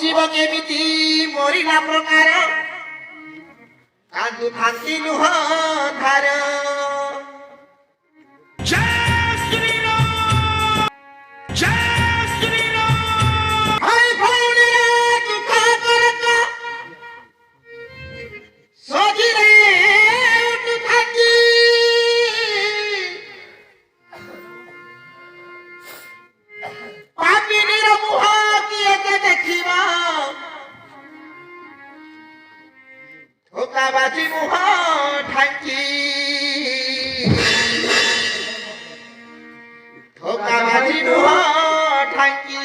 जीव केमिति मरिला प्रकार कांदु थांती लुह धार हाय भौणी दुख करत सजिरे थाकी पापिनीर मुह किए देखिबा धोकाबाजी मुह ढांकी धोकाबाजी मुह ढांकी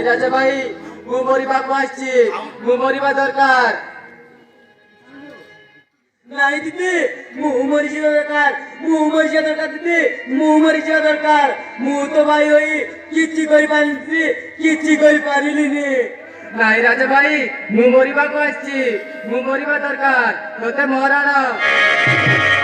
राजा भाई मु मरिबा को आछि मु मरिबा दरकार नहीं दीदी मु मरि जिवा दरकार मु मरि जिवा दरकार दीदी मु मरि जिवा दरकार मु तो भाई होई किछि करि पारिली किछि करि पारिलिनी नहीं राजा भाई मु मरिबा को आछि मु मरिबा दरकार तोते मराण